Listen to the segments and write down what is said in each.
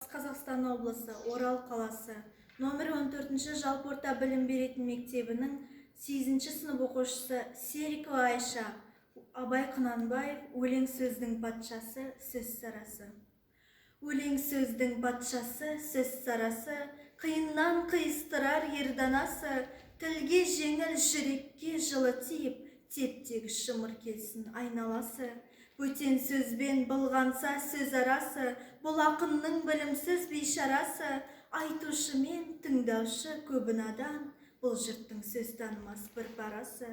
Қазақстан облысы, Орал қаласы, номер 14-ші жалпы орта білім беретін мектебінің 8-ші сынып оқушысы Серикова Айша, Абай Құнанбаев, өлең сөздің патшасы, сөз сарасы. Өлең сөздің патшасы, сөз сарасы, қиыннан қиыстырар ерданасы, тілге жеңіл, жүрекке жылы тиіп, тептегі шымыр келсін айналасы. Бөтен сөзбен былғанса сөз арасы, бұл ақынның білімсіз бейшарасы, айтушы мен тыңдаушы көбі надан, бұл жұрттың сөз танымас бір парасы.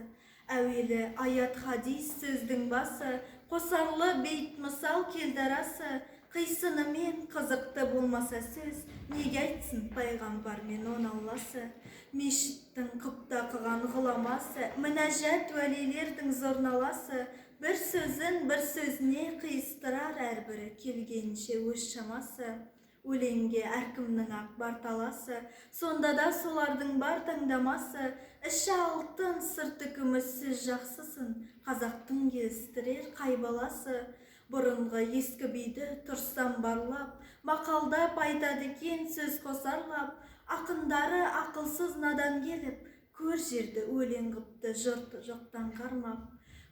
Әуелі аят хадис сөздің басы, қосарлы бейт мысал келдарасы, қисынымен қызықты болмаса сөз, неге айтсын пайғамбар мен он алласы. Мешіттің құпта қыған ғұламасы, мінәжат уәлилердің зорналасы, бір сөзін бір сөзіне қиыстырар әрбірі келгенше өз шамасы. Өлеңге әркімнің ақ бар таласы, сонда да солардың бар таңдамасы, іші алтын, сырты күміс сөз жақсысын, қазақтың келістірер қай баласы. Бұрынғы ескі биді тұрсам барлап, мақалдап айтады екен сөз қосарлап, ақындары ақылсыз надан келіп, көр жерді өлең қыпты жұрт жоқтан қармап.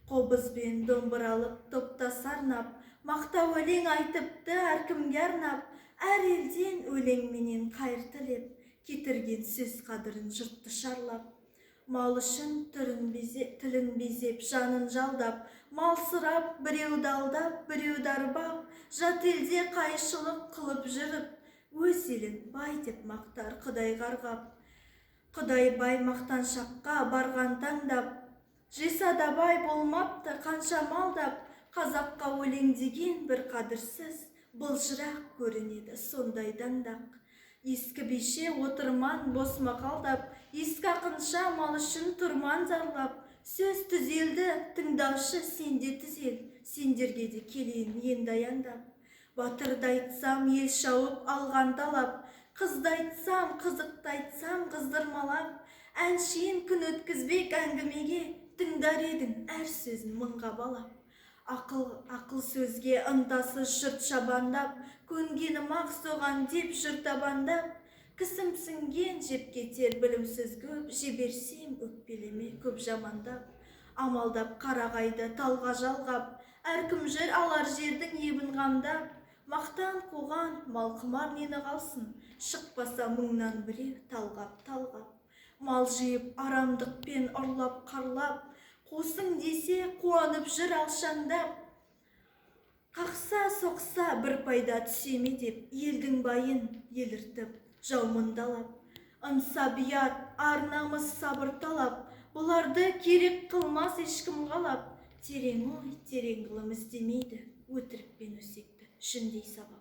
Қобызбен домбыралып топта сарнап, мақта өлең айтыпты әркімге арнап, әр елден өлеңменен қайыр тілеп, кетірген сөз қадірін жұртты шарлап. Мал үшін тілін безеп, жанын жалдап, мал сұрап, біреуді алдап, біреуді арбап, жат елде қайшылық қылып жүріп, өз елін бай деп мақтар Құдай қарғап. Құдай бай мақтаншаққа барған таңдап, жесада бай болмапты қанша малдап, қазаққа өлең деген бір қадірсіз, былжырақ көрінеді сондай даңдақ. Ескі бейше отырман бос мақалдап, ескі ақынша мал үшін тұрман зарлап, сөз түзелді, тыңдаушы сенде түзел, сендерге де келейін енді аяңдап. Батырды айтсам ел шауып алған талап, қызды айтсам қызықты айтсам қыздырмалап, әншейін күн өткізбек әңгімеге, тыңдар едің әр сөзін мыңға балап. Ақыл сөзге ынтасыз жұрт шабандап, көнгенім ақ соған деп жұрт абандап, кісімсінген жеп кетер білімсіз көп, жіберсем өкпелеме көп жамандап. Амалдап қарағайды талға жалғап, әркім жүр алар жердің ебін қамдап, мақтан қуған малқұмар нені қалсын, шықпаса мұңнан біреу талғап. Мал жиып арамдықпен ұрлап қарлап, қосың десе қуанып жүр алшаңдап. Қақса соқса бір пайда түсеме деп, елдің байын еліртіп жаумындалап. Ынса бият, ар намыс сабыр талап, бұларды керек қылмас ешкім қалап. Терең ой, терең ғылым іздемейді, өтірікпен өсекті жүндей сабап.